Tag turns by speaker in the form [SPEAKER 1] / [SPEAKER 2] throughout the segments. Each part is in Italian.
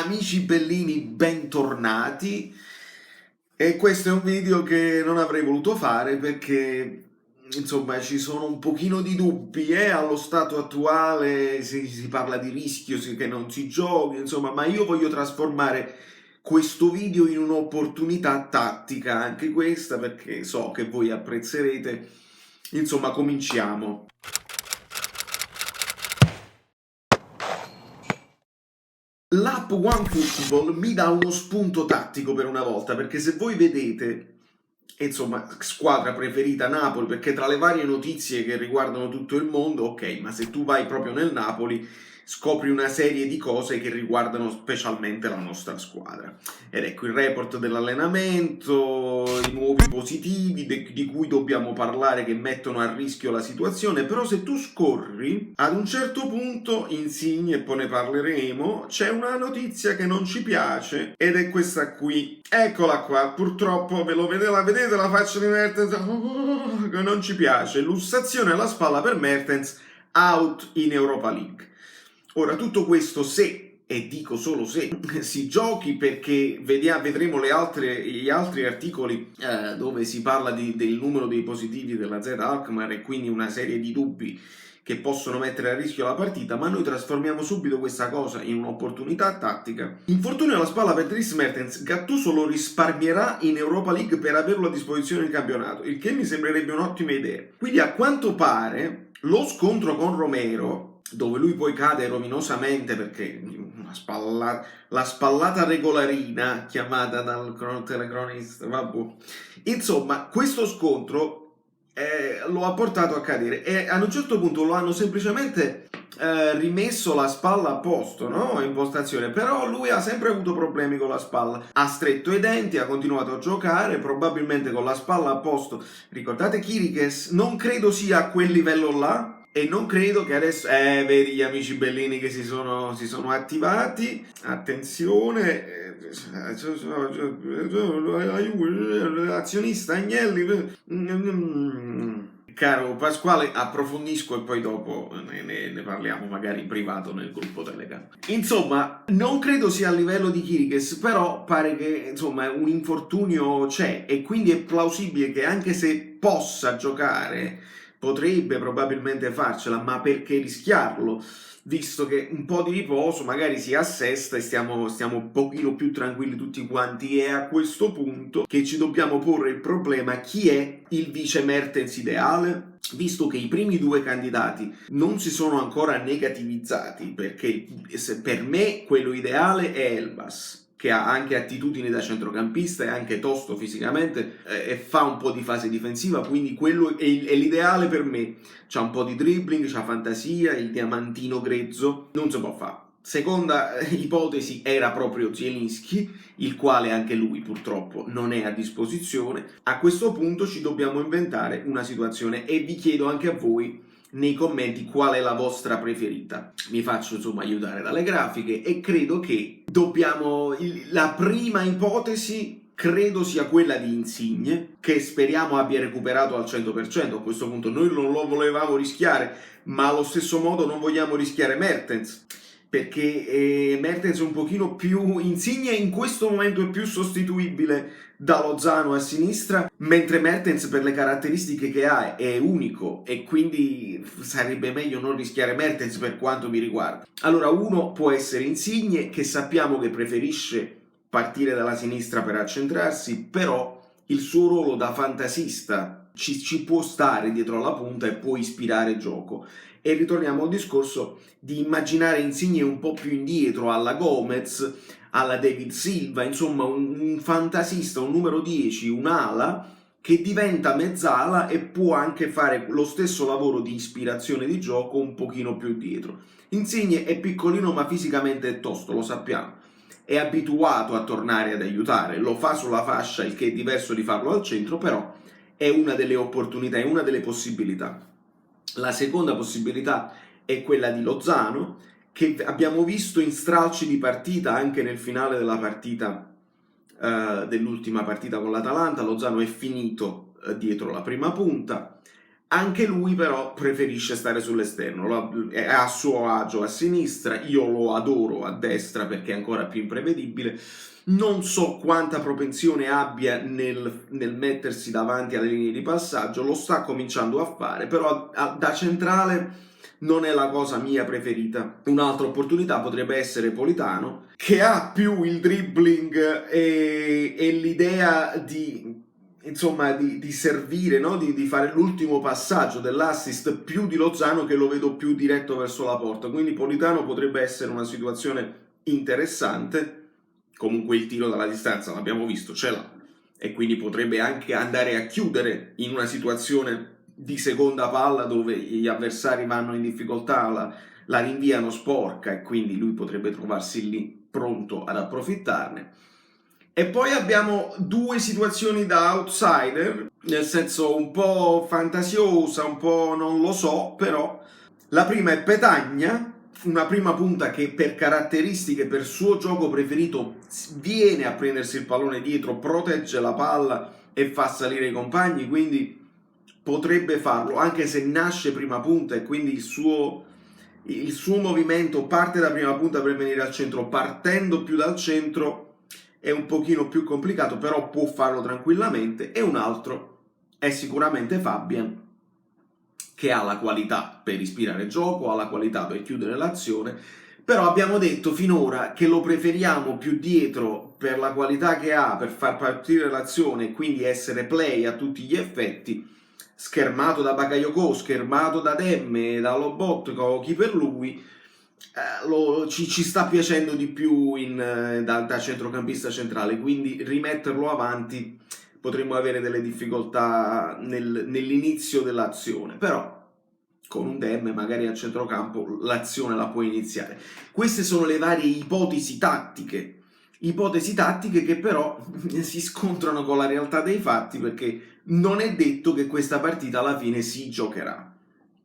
[SPEAKER 1] Amici bellini, bentornati. E questo è un video che non avrei voluto fare perché, insomma, ci sono un pochino di dubbi, allo stato attuale si parla di rischio, che non si giochi, insomma, ma io voglio trasformare questo video in un'opportunità tattica, anche questa, perché so che voi apprezzerete. Insomma, cominciamo. L'app OneFootball mi dà uno spunto tattico per una volta, perché se voi vedete, insomma, squadra preferita Napoli, perché tra le varie notizie che riguardano tutto il mondo, ok, ma se tu vai proprio nel Napoli scopri una serie di cose che riguardano specialmente la nostra squadra. Ed ecco il report dell'allenamento, i nuovi positivi di cui dobbiamo parlare che mettono a rischio la situazione, però se tu scorri, ad un certo punto, Insigne, e poi ne parleremo, c'è una notizia che non ci piace ed è questa qui. Eccola qua, purtroppo vedete la faccia di Mertens? Che non ci piace. Lussazione alla spalla per Mertens, out in Europa League. Ora, tutto questo se, e dico solo se, si giochi, perché vedremo gli altri articoli dove si parla del numero dei positivi della Z Alkmaar e quindi una serie di dubbi che possono mettere a rischio la partita, ma noi trasformiamo subito questa cosa in un'opportunità tattica. Infortunio alla spalla per Dries Mertens, Gattuso lo risparmierà in Europa League per averlo a disposizione in campionato, il che mi sembrerebbe un'ottima idea. Quindi a quanto pare lo scontro con Romero, dove lui poi cade rovinosamente perché la spallata regolarina chiamata dal telecronista, vabbè. Insomma, questo scontro lo ha portato a cadere e ad un certo punto lo hanno semplicemente rimesso la spalla a posto, no? In postazione, però lui ha sempre avuto problemi con la spalla, ha stretto i denti, ha continuato a giocare, probabilmente con la spalla a posto. Ricordate Chiriches? Non credo sia a quel livello là. E non credo che adesso, vedi gli amici bellini che si sono attivati, attenzione, azionista Agnelli, caro Pasquale, approfondisco e poi dopo ne parliamo magari in privato nel gruppo Telegram. Insomma, non credo sia a livello di Chiriches, però pare che insomma un infortunio c'è e quindi è plausibile che anche se possa giocare potrebbe probabilmente farcela, ma perché rischiarlo? Visto che un po' di riposo magari si assesta e stiamo un pochino più tranquilli tutti quanti, e a questo punto che ci dobbiamo porre il problema: chi è il vice Mertens ideale? Visto che i primi due candidati non si sono ancora negativizzati, perché per me quello ideale è Elbas, che ha anche attitudini da centrocampista, è anche tosto fisicamente e fa un po' di fase difensiva, quindi quello è l'ideale per me. C'ha un po' di dribbling, c'ha fantasia, il diamantino grezzo, non si può fare. Seconda ipotesi era proprio Zielinski, il quale anche lui purtroppo non è a disposizione. A questo punto ci dobbiamo inventare una situazione e vi chiedo anche a voi nei commenti qual è la vostra preferita. Mi faccio insomma aiutare dalle grafiche e credo che la prima ipotesi credo sia quella di Insigne, che speriamo abbia recuperato al 100%. A questo punto noi non lo volevamo rischiare, ma allo stesso modo non vogliamo rischiare Mertens, perché Mertens è un pochino più... Insigne in questo momento è più sostituibile da Lozano a sinistra, mentre Mertens per le caratteristiche che ha è unico e quindi sarebbe meglio non rischiare Mertens per quanto mi riguarda. Allora, uno può essere Insigne, che sappiamo che preferisce partire dalla sinistra per accentrarsi, però il suo ruolo da fantasista ci può stare dietro alla punta e può ispirare gioco. E ritorniamo al discorso di immaginare Insigne un po' più indietro, alla Gomez, alla David Silva, insomma un fantasista, un numero 10, un'ala che diventa mezzala e può anche fare lo stesso lavoro di ispirazione di gioco un pochino più dietro. Insigne è piccolino ma fisicamente è tosto, lo sappiamo, è abituato a tornare ad aiutare, lo fa sulla fascia, il che è diverso di farlo al centro, però è una delle opportunità, è una delle possibilità. La seconda possibilità è quella di Lozano, che abbiamo visto in stralci di partita anche nel finale della partita, dell'ultima partita con l'Atalanta. Lozano è finito dietro la prima punta, Anche lui però preferisce stare sull'esterno, è a suo agio a sinistra, io lo adoro a destra perché è ancora più imprevedibile. Non so quanta propensione abbia nel mettersi davanti alle linee di passaggio, lo sta cominciando a fare, però da centrale non è la cosa mia preferita. Un'altra opportunità potrebbe essere Politano, che ha più il dribbling e l'idea di, insomma, di servire, no? di fare l'ultimo passaggio dell'assist più di Lozano, che lo vedo più diretto verso la porta. Quindi Politano potrebbe essere una situazione interessante. Comunque il tiro dalla distanza, l'abbiamo visto, ce l'ha, e quindi potrebbe anche andare a chiudere in una situazione di seconda palla dove gli avversari vanno in difficoltà, la rinviano sporca, e quindi lui potrebbe trovarsi lì pronto ad approfittarne. E poi abbiamo due situazioni da outsider, nel senso un po' fantasiosa, un po' non lo so, però la prima è Petagna, una prima punta che per caratteristiche, per suo gioco preferito, viene a prendersi il pallone dietro, protegge la palla e fa salire i compagni, quindi potrebbe farlo, anche se nasce prima punta e quindi il suo movimento parte da prima punta per venire al centro, partendo più dal centro è un pochino più complicato, però può farlo tranquillamente. E un altro è sicuramente Fabian, che ha la qualità per ispirare gioco, ha la qualità per chiudere l'azione, però abbiamo detto finora che lo preferiamo più dietro per la qualità che ha, per far partire l'azione e quindi essere play a tutti gli effetti, schermato da Bakayoko, schermato da Demme, da Lobotka, chi per lui, ci sta piacendo di più da centrocampista centrale, quindi rimetterlo avanti potremmo avere delle difficoltà nell'inizio dell'azione, però con un DM magari a centrocampo l'azione la può iniziare. Queste sono le varie ipotesi tattiche che però si scontrano con la realtà dei fatti, perché non è detto che questa partita alla fine si giocherà.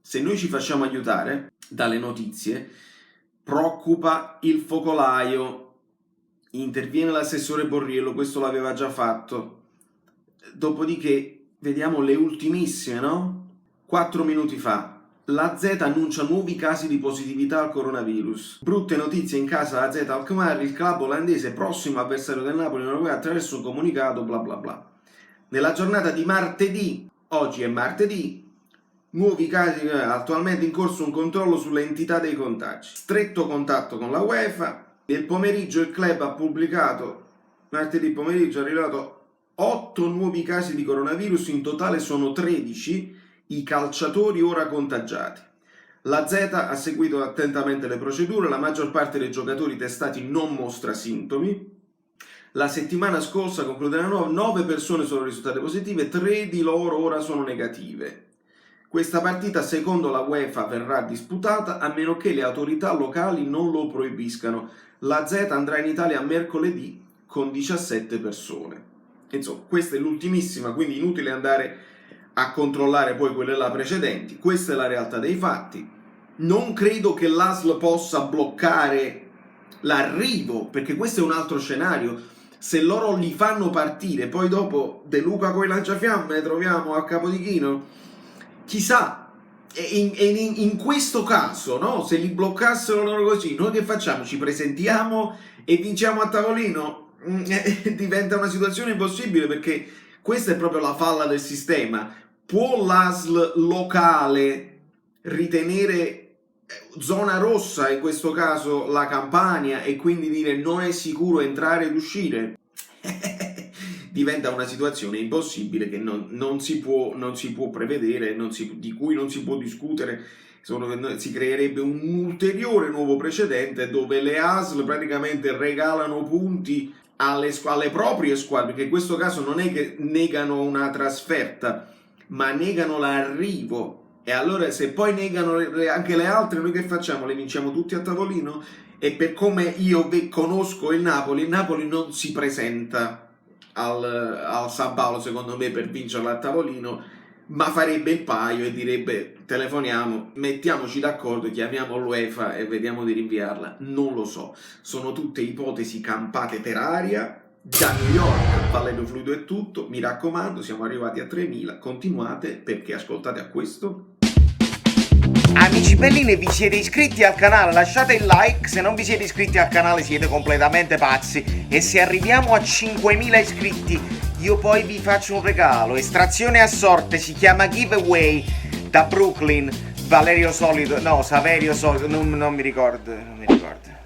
[SPEAKER 1] Se noi ci facciamo aiutare dalle notizie, preoccupa il focolaio, interviene l'assessore Borriello, questo l'aveva già fatto. Dopodiché vediamo le ultimissime, no? 4 minuti fa la Z annuncia nuovi casi di positività al coronavirus. Brutte notizie in casa la Z Alkmaar, il club olandese prossimo avversario del Napoli in Europea attraverso un comunicato, bla bla bla. Nella giornata di martedì, oggi è martedì, nuovi casi, attualmente in corso un controllo sulle entità dei contagi. Stretto contatto con la UEFA. Nel pomeriggio il club ha pubblicato, martedì pomeriggio ha rilevato 8 nuovi casi di coronavirus, in totale sono 13 i calciatori ora contagiati. La Z ha seguito attentamente le procedure, la maggior parte dei giocatori testati non mostra sintomi. La settimana scorsa, conclude la 9 persone sono risultate positive, 3 di loro ora sono negative. Questa partita, secondo la UEFA, verrà disputata a meno che le autorità locali non lo proibiscano. La Z andrà in Italia mercoledì con 17 persone. Insomma, questa è l'ultimissima, quindi inutile andare a controllare poi quelle là precedenti. Questa è la realtà dei fatti. Non credo che l'ASL possa bloccare l'arrivo, perché questo è un altro scenario. Se loro li fanno partire, poi dopo De Luca coi lanciafiamme troviamo a Capodichino, chissà. In questo caso, no? Se li bloccassero loro così, noi che facciamo? Ci presentiamo e vinciamo a tavolino? Diventa una situazione impossibile, perché questa è proprio la falla del sistema. Può l'ASL locale ritenere zona rossa, in questo caso la Campania, e quindi dire non è sicuro entrare ed uscire? Diventa una situazione impossibile che non si può prevedere, di cui non si può discutere. Si creerebbe un ulteriore nuovo precedente dove le ASL praticamente regalano punti alle proprie squadre, perché in questo caso non è che negano una trasferta, ma negano l'arrivo. E allora, se poi negano anche le altre, noi che facciamo? Le vinciamo tutti a tavolino? E per come io conosco il Napoli non si presenta al San Paolo, secondo me, per vincerla a tavolino, ma farebbe il paio e direbbe telefoniamo, mettiamoci d'accordo, chiamiamo l'UEFA e vediamo di rinviarla. Non lo so, sono tutte ipotesi campate per aria, Da New York, Valerio Fluido è tutto, mi raccomando, siamo arrivati a 3000, continuate perché ascoltate a questo.
[SPEAKER 2] Amici bellini, vi siete iscritti al canale? Lasciate il like, se non vi siete iscritti al canale siete completamente pazzi. E se arriviamo a 5000 iscritti, io poi vi faccio un regalo. Estrazione a sorte, si chiama giveaway, da Brooklyn, Valerio Solido, no, Saverio Solido, non mi ricordo.